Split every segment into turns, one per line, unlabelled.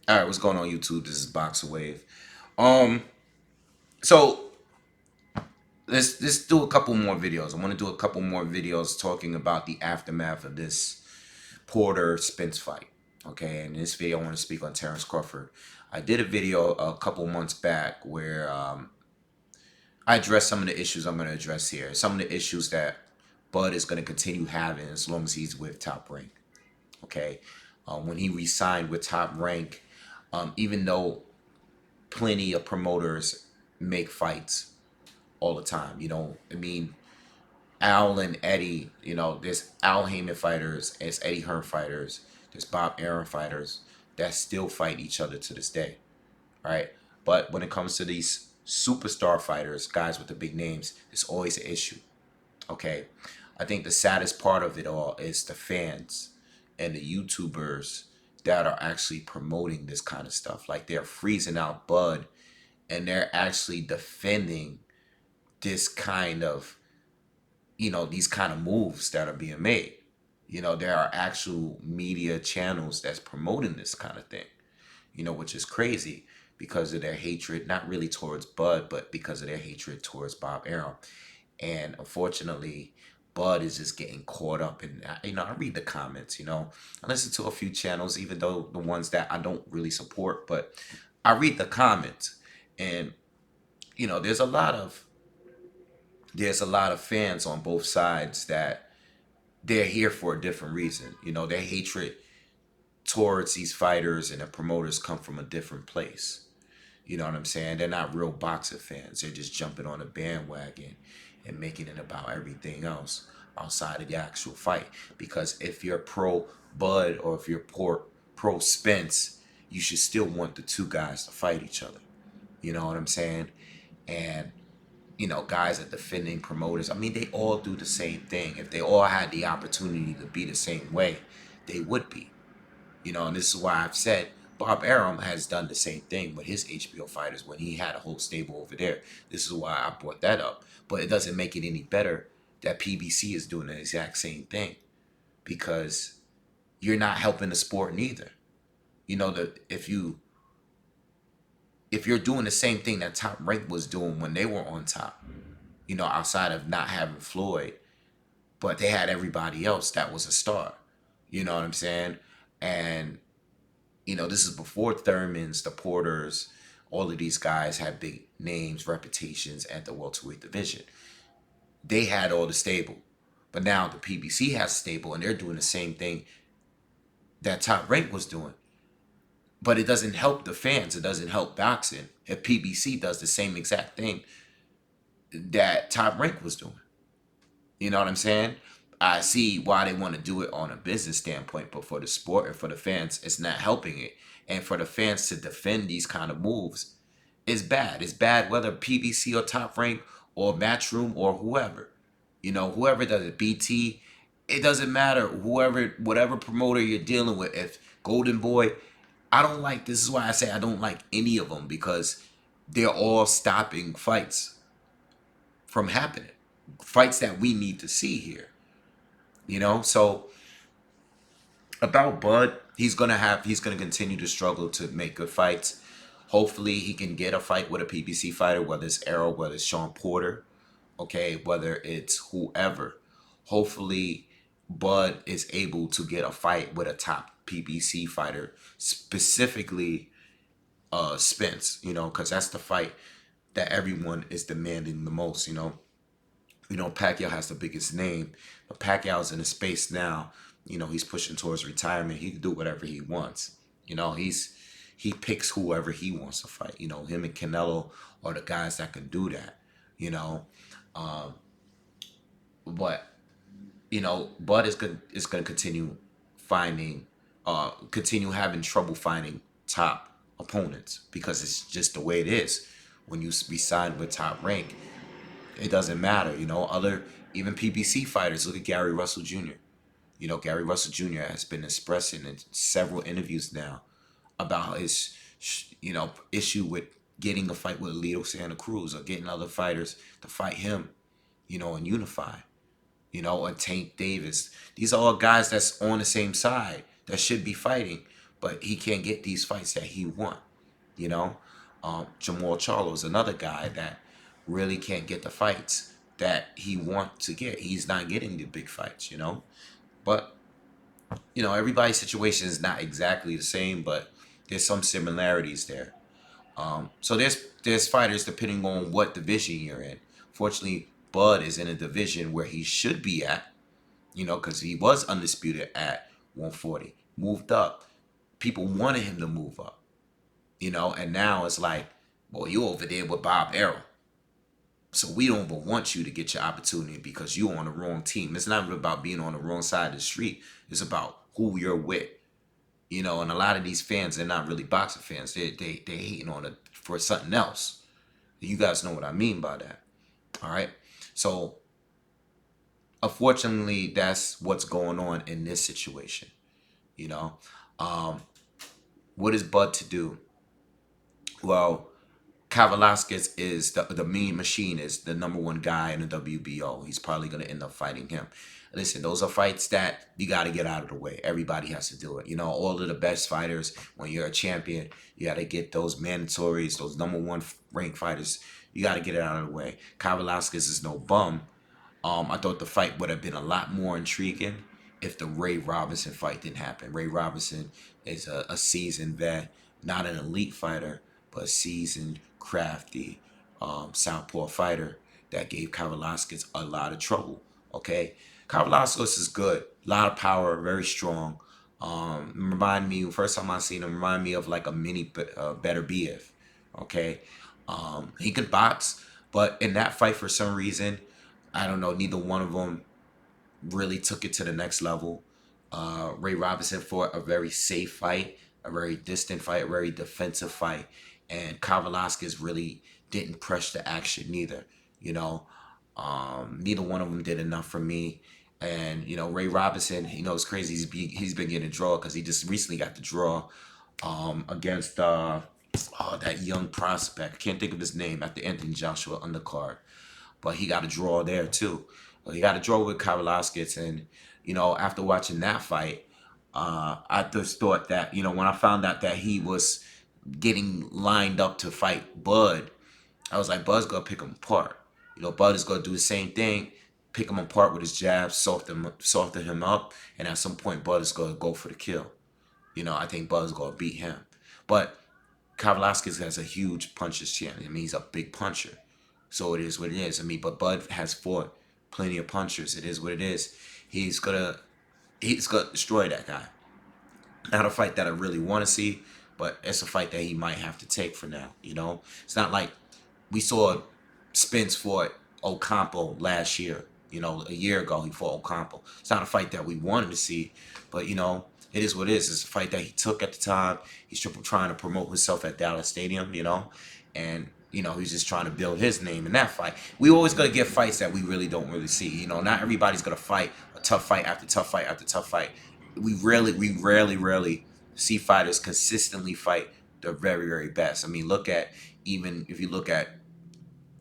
All right, what's going on YouTube? This is BoxingWave. Um, so let's do a couple more videos. I want to do a couple more videos talking about the aftermath of this Porter Spence fight. Okay, and in this video I want to speak on Terence Crawford. I did a video a couple months back where I addressed some of the issues I'm going to address here. Some of the issues that Bud is going to continue having as long as he's with Top Rank. Okay, when he re-signed with Top Rank, even though plenty of promoters make fights all the time. I mean, Al and Eddie, there's Al Heyman fighters, there's Eddie Hearn fighters, there's Bob Arum fighters that still fight each other to this day, right? But when it comes to these superstar fighters, guys with the big names, it's always an issue, okay? I think the saddest part of it all is the fans and the YouTubers that are actually promoting this kind of stuff. Like they're freezing out Bud and they're actually defending this kind of, these kind of moves that are being made. There are actual media channels that's promoting this kind of thing, which is crazy because of their hatred, not really towards Bud, but because of their hatred towards Bob Arum. And unfortunately, Bud is just getting caught up in, I read the comments, I listen to a few channels, even though the ones that I don't really support, but I read the comments and, there's a lot of fans on both sides that they're here for a different reason. Their hatred towards these fighters and the promoters come from a different place. You know what I'm saying? They're not real boxer fans. They're just jumping on a bandwagon and making it about everything else outside of the actual fight. Because if you're pro Bud or if you're pro Spence, you should still want the two guys to fight each other. You know what I'm saying? And guys are defending promoters. I mean, they all do the same thing. If they all had the opportunity to be the same way, they would be. And this is why I've said Bob Arum has done the same thing with his HBO fighters when he had a whole stable over there. This is why I brought that up. But it doesn't make it any better that PBC is doing the exact same thing because you're not helping the sport neither. That if you're doing the same thing that Top Rank was doing when they were on top, outside of not having Floyd, but they had everybody else that was a star. You know what I'm saying? And, this is before Thurmans, the Porters, all of these guys had big names, reputations at the welterweight division. They had all the stable. But now the PBC has stable and they're doing the same thing that Top Rank was doing. But it doesn't help the fans. It doesn't help boxing if PBC does the same exact thing that Top Rank was doing. You know what I'm saying? I see why they want to do it on a business standpoint, but for the sport and for the fans, it's not helping it. And for the fans to defend these kind of moves, it's bad. It's bad whether PBC or Top Rank or Matchroom or whoever. Whoever does it, BT, it doesn't matter. Whatever promoter you're dealing with, if Golden Boy, this is why I say I don't like any of them because they're all stopping fights from happening. Fights that we need to see here. So about Bud, he's gonna continue to struggle to make good fights. Hopefully he can get a fight with a PBC fighter, whether it's Arrow, whether it's Sean Porter, okay, whether it's whoever. Hopefully Bud is able to get a fight with a top PBC fighter, specifically Spence, because that's the fight that everyone is demanding the most. Pacquiao has the biggest name, but Pacquiao's in a space now. He's pushing towards retirement. He can do whatever he wants. He picks whoever he wants to fight. Him and Canelo are the guys that can do that. Um, but Bud is gonna continue having trouble finding top opponents because it's just the way it is. When you be signed with Top Rank, it doesn't matter. Even PBC fighters. Look at Gary Russell Jr. Gary Russell Jr. has been expressing in several interviews now about his, issue with getting a fight with Alito Santa Cruz or getting other fighters to fight him, and unify, or Tank Davis. These are all guys that's on the same side that should be fighting, but he can't get these fights that he want. You know, Jamal Charlo is another guy that really can't get the fights that he wants to get. He's not getting the big fights, But everybody's situation is not exactly the same, but there's some similarities there. So there's fighters depending on what division you're in. Fortunately, Bud is in a division where he should be at, because he was undisputed at 140, moved up. People wanted him to move up, and now it's like, well, you over there with Bob Arrow. So we don't even want you to get your opportunity because you're on the wrong team. It's not about being on the wrong side of the street. It's about who you're with. And a lot of these fans, they're not really boxing fans. They hating on it for something else. You guys know what I mean by that. All right. So unfortunately, that's what's going on in this situation. You know, um, what is Bud to do? Well, Kavalaskis is the Mean Machine is the number one guy in the WBO. He's probably going to end up fighting him. Listen, those are fights that you got to get out of the way. Everybody has to do it. All of the best fighters, when you're a champion, you got to get those mandatories, those number one ranked fighters. You got to get it out of the way. Kavalaskis is no bum. I thought the fight would have been a lot more intriguing if the Ray Robinson fight didn't happen. Ray Robinson is a seasoned vet, not an elite fighter, but a seasoned, crafty, southpaw fighter that gave Kavalaskis a lot of trouble. Okay, Kavalaskis is good, a lot of power, very strong. First time I seen him, remind me of like a mini Better BF. Okay, he could box, but in that fight, for some reason, I don't know, neither one of them really took it to the next level. Ray Robinson fought a very safe fight, a very distant fight, a very defensive fight, and Kavalaskis really didn't press the action neither. Neither one of them did enough for me. And Ray Robinson, it's crazy. He's been getting a draw because he just recently got the draw against that young prospect. I can't think of his name, at the Anthony Joshua undercard, but he got a draw there too. He got a draw with Kavalaskis, and after watching that fight, I just thought that when I found out that he was getting lined up to fight Bud, I was like, Bud's gonna pick him apart. Bud is gonna do the same thing, pick him apart with his jabs, soften him up, and at some point Bud is gonna go for the kill. I think Bud's gonna beat him, but Kavalaskis has a huge puncher's chance. I mean, he's a big puncher. So it is what it is. I mean, but Bud has fought plenty of punchers. It is what it is. He's gonna destroy that guy. Not a fight that I really want to see, but it's a fight that he might have to take for now. It's not like we saw Spence fought Ocampo last year. A year ago he fought Ocampo. It's not a fight that we wanted to see, but it is what it is. It's a fight that he took at the time. He's trying to promote himself at Dallas Stadium, and he's just trying to build his name in that fight. We always gonna get fights that we really don't really see. Not everybody's gonna fight a tough fight after tough fight after tough fight. We rarely see fighters consistently fight the very, very best. I mean, even if you look at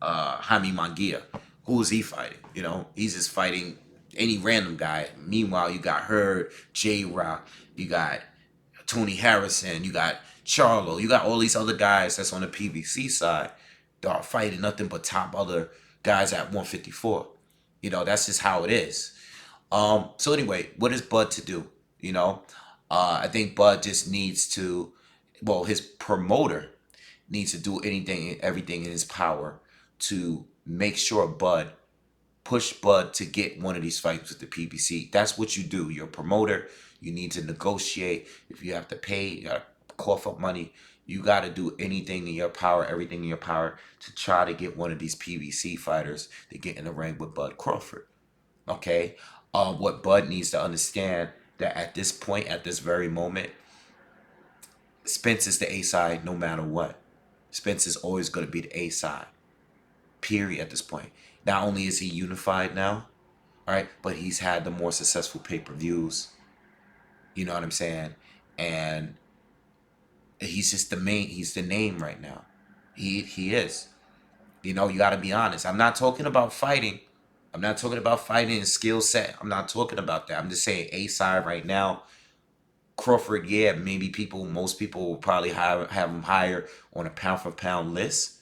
Jaime Munguia, who is he fighting? He's just fighting any random guy. Meanwhile, you got Hurd, J-Rock, you got Tony Harrison, you got Charlo, you got all these other guys that's on the PBC side that are fighting nothing but top other guys at 154. That's just how it is. So anyway, what is Bud to do? I think Bud just needs to, his promoter needs to do everything in his power to make sure push Bud to get one of these fights with the PBC. That's what you do. You're a promoter. You need to negotiate. If you have to pay, you got to cough up money. You got to do anything in your power, everything in your power to try to get one of these PBC fighters to get in the ring with Bud Crawford. Okay? What Bud needs to understand that at this point, at this very moment, Spence is the A side no matter what. Spence is always going to be the A side. Period at this point. Not only is he unified now, all right, but he's had the more successful pay-per-views. You know what I'm saying? And he's just he's the name right now. He is. You got to be honest. I'm not talking about fighting. I'm not talking about fighting and skill set. I'm not talking about that. I'm just saying A side right now, Crawford, yeah, maybe most people will probably have him higher on a pound for pound list.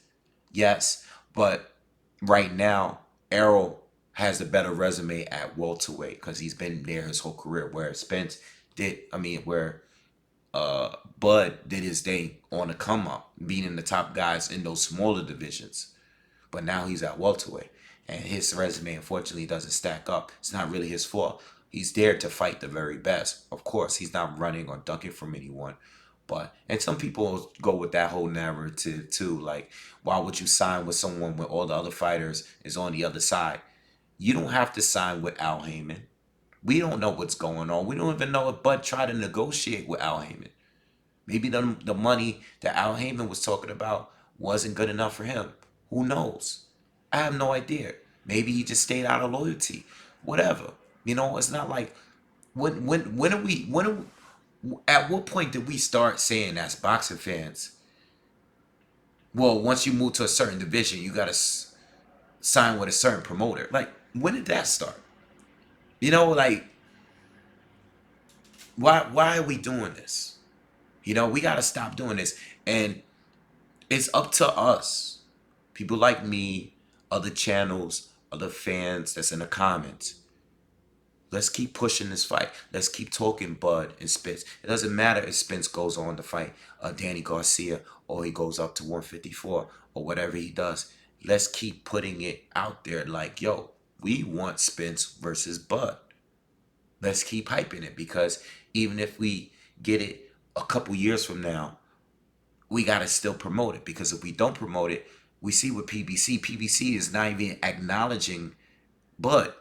Yes, but right now, Errol has a better resume at welterweight because he's been there his whole career. Where Spence did, I mean, where Bud did his thing on the come up, beating the top guys in those smaller divisions. But now he's at welterweight, and his resume unfortunately doesn't stack up. It's not really his fault. He's there to fight the very best. Of course, he's not running or ducking from anyone. But and some people go with that whole narrative too. Like, why would you sign with someone when all the other fighters is on the other side? You don't have to sign with Al Heyman. We don't know what's going on. We don't even know if Bud tried to negotiate with Al Heyman. Maybe the money that Al Heyman was talking about wasn't good enough for him. Who knows? I have no idea. Maybe he just stayed out of loyalty. Whatever. You know, it's not like when are we at what point did we start saying as boxing fans, well, once you move to a certain division, you got to sign with a certain promoter. Like, when did that start? You know, like, why are we doing this? You know, we got to stop doing this. And it's up to us, people like me, other channels, other fans that's in the comments. Let's keep pushing this fight. Let's keep talking Bud and Spence. It doesn't matter if Spence goes on to fight Danny Garcia or he goes up to 154 or whatever he does. Let's keep putting it out there like, yo, we want Spence versus Bud. Let's keep hyping it, because even if we get it a couple years from now, we got to still promote it, because if we don't promote it, we see with PBC is not even acknowledging Bud,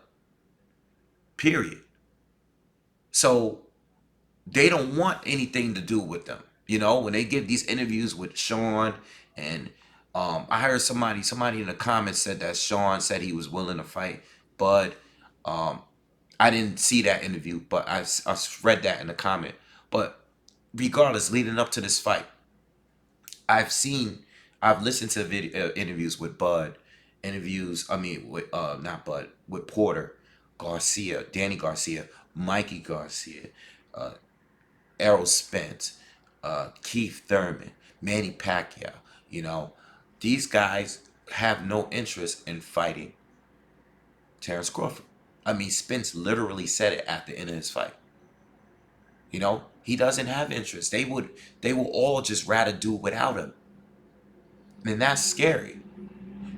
period. So they don't want anything to do with them. You know, when they give these interviews with Sean, and I heard somebody in the comments said that Sean said he was willing to fight Bud. I didn't see that interview, but I read that in the comment. But regardless, leading up to this fight, I've listened to interviews with Bud, with not Bud, with Porter, Garcia, Danny Garcia, Mikey Garcia, Errol Spence, Keith Thurman, Manny Pacquiao. You know, these guys have no interest in fighting Terence Crawford. I mean, Spence literally said it at the end of his fight. You know, he doesn't have interest. They will all just rather do without him. And that's scary.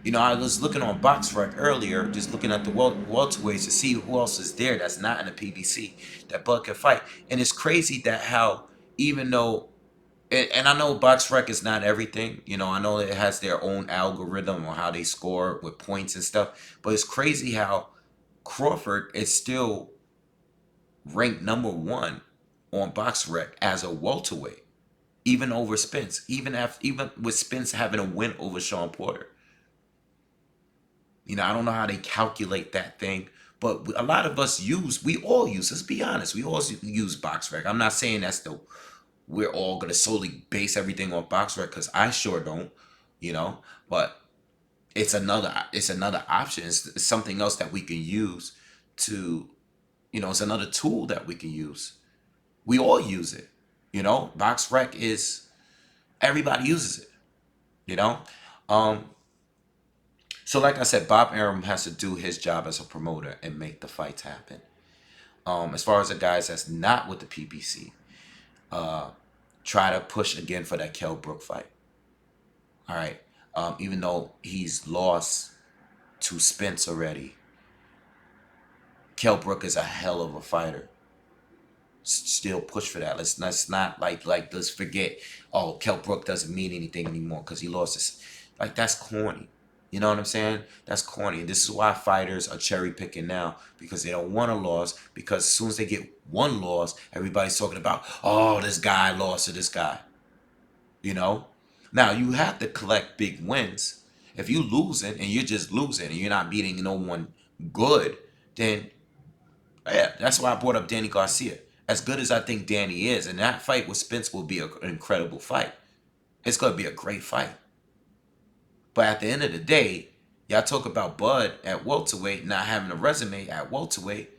You know, I was looking on BoxRec earlier, just looking at the welterweights to see who else is there that's not in the PBC that Bud can fight. And it's crazy that how, even though, and I know BoxRec is not everything, you know, I know it has their own algorithm on how they score with points and stuff, but it's crazy how Crawford is still ranked #1 on BoxRec as a welterweight, even over Spence, even with Spence having a win over Sean Porter. You know, I don't know how they calculate that thing, but a lot of us we all use, let's be honest, we all use BoxRec. I'm not saying we're all going to solely base everything on BoxRec, because I sure don't, you know, but it's another option. It's something else that we can use to, you know, it's another tool that we can use. We all use it, you know. BoxRec everybody uses it, you know. So like I said, Bob Arum has to do his job as a promoter and make the fights happen. As far as the guys that's not with the PBC, try to push again for that Kell Brook fight. All right. Even though he's lost to Spence already, Kell Brook is a hell of a fighter. Still push for that. Let's not let's forget, oh, Kell Brook doesn't mean anything anymore because he lost this. Like, that's corny. You know what I'm saying? That's corny. And this is why fighters are cherry picking now, because they don't want a loss. Because as soon as they get one loss, everybody's talking about, oh, this guy lost to this guy. You know? Now, you have to collect big wins. If you losing and you're just losing and you're not beating no one good, then, yeah, that's why I brought up Danny Garcia. As good as I think Danny is, and that fight with Spence will be an incredible fight. It's going to be a great fight. But at the end of the day, y'all talk about Bud at welterweight not having a resume at welterweight.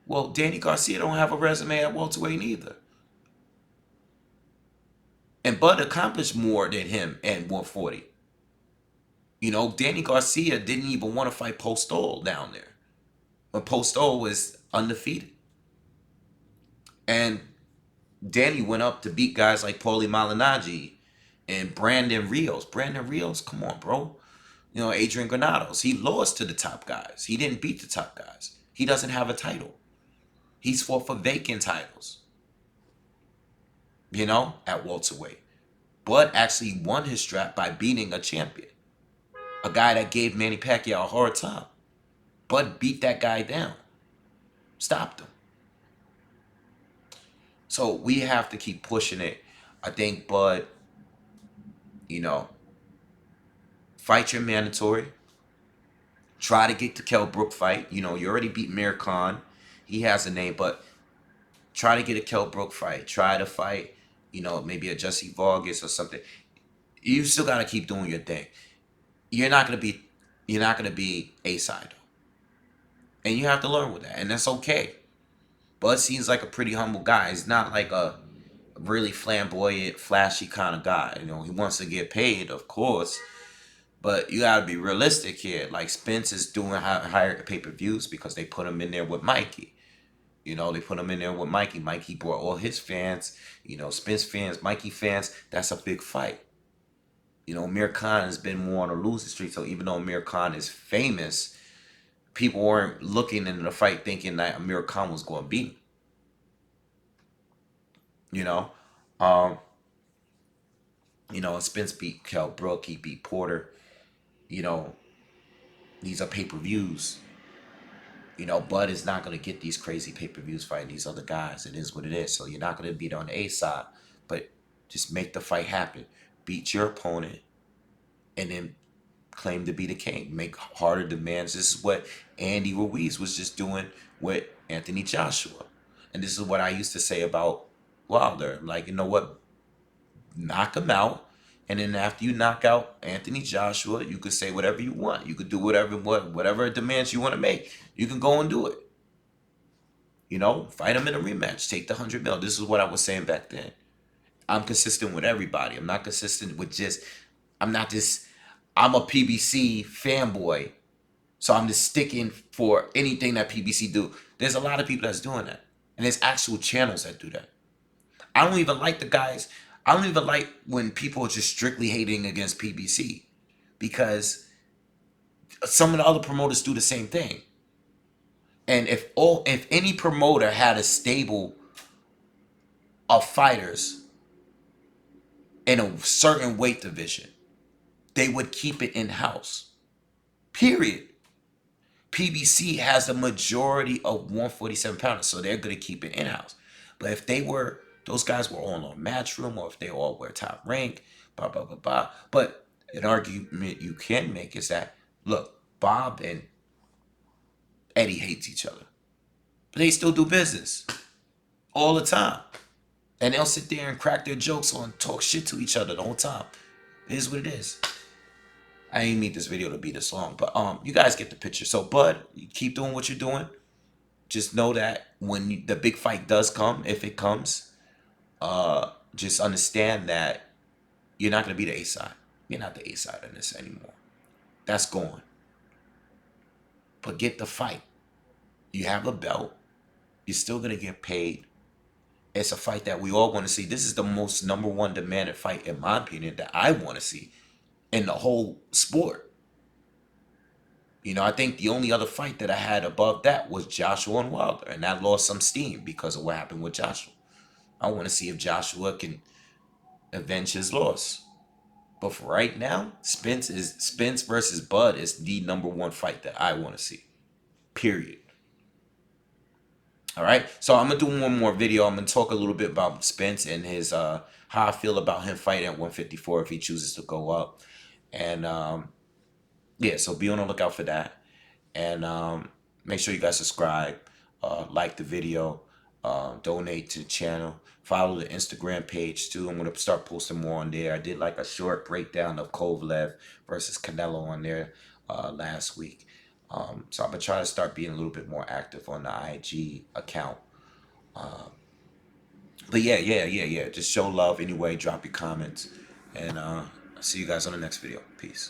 Well, Danny Garcia don't have a resume at welterweight either. And Bud accomplished more than him at 140. You know, Danny Garcia didn't even want to fight Postol down there when Postol was undefeated. And Danny went up to beat guys like Paulie Malignaggi and Brandon Rios. Brandon Rios, come on, bro. You know, Adrian Granados. He lost to the top guys. He didn't beat the top guys. He doesn't have a title. He's fought for vacant titles, you know, at welterweight. Bud actually won his strap by beating a champion, a guy that gave Manny Pacquiao a hard time. Bud beat that guy down, stopped him. So we have to keep pushing it. I think Bud, you know, fight your mandatory. Try to get the Kell Brook fight. You know, you already beat Mir Khan. He has a name, but try to get a Kell Brook fight. Try to fight, you know, maybe a Jesse Vargas or something. You still gotta keep doing your thing. You're not gonna be A-side though. And you have to learn with that. And that's okay. Bud seems like a pretty humble guy. He's not like a really flamboyant, flashy kind of guy. You know, he wants to get paid, of course. But you gotta be realistic here. Like Spence is doing higher pay-per-views because they put him in there with Mikey. You know, they put him in there with Mikey. Mikey brought all his fans, you know, Spence fans, Mikey fans. That's a big fight. You know, Mir Khan has been more on a losing streak. So even though Mir Khan is famous, people weren't looking into the fight thinking that Amir Khan was going to beat him. You know, um, Spence beat Kell Brook, he beat Porter. You know, these are pay-per-views. You know, Bud is not going to get these crazy pay-per-views fighting these other guys. It is what it is. So you're not going to beat on the A side, but just make the fight happen. Beat your opponent, and then claim to be the king. Make harder demands. This is what Andy Ruiz was just doing with Anthony Joshua. And this is what I used to say about Wilder. Like, you know what? Knock him out. And then after you knock out Anthony Joshua, you could say whatever you want. You could do whatever demands you want to make. You can go and do it. You know, fight him in a rematch. Take the 100 mil. This is what I was saying back then. I'm consistent with everybody. I'm not consistent with I'm not just, I'm a PBC fanboy. So I'm just sticking for anything that PBC do. There's a lot of people that's doing that. And there's actual channels that do that. I don't even like the guys. I don't even like when people are just strictly hating against PBC. Because some of the other promoters do the same thing. And if any promoter had a stable of fighters in a certain weight division, they would keep it in-house. Period. PBC has the majority of 147 pounders, so they're going to keep it in-house. But if those guys were all on Matchroom, or if they all were top rank, blah, blah, blah, blah. But an argument you can make is that, look, Bob and Eddie hates each other. But they still do business all the time. And they'll sit there and crack their jokes on, talk shit to each other the whole time. It is what it is. I ain't need this video to be this long, but you guys get the picture. So, Bud, you keep doing what you're doing. Just know that when the big fight does come, if it comes, just understand that you're not going to be the A-side. You're not the A-side in this anymore. That's gone. But get the fight. You have a belt. You're still going to get paid. It's a fight that we all want to see. This is the most #1 demanded fight, in my opinion, that I want to see in the whole sport. You know, I think the only other fight that I had above that was Joshua and Wilder, and that lost some steam because of what happened with Joshua. I want to see if Joshua can avenge his loss. But for right now, Spence versus Bud is the #1 fight that I want to see. Period. All right, so I'm gonna do one more video. I'm gonna talk a little bit about Spence and his how I feel about him fighting at 154 if he chooses to go up, and yeah. So be on the lookout for that, and make sure you guys subscribe, like the video, donate to the channel, follow the Instagram page too. I'm gonna start posting more on there. I did like a short breakdown of Kovalev versus Canelo on there last week. So I'm gonna try to start being a little bit more active on the IG account. But yeah. Just show love anyway. Drop your comments, and I'll see you guys on the next video. Peace.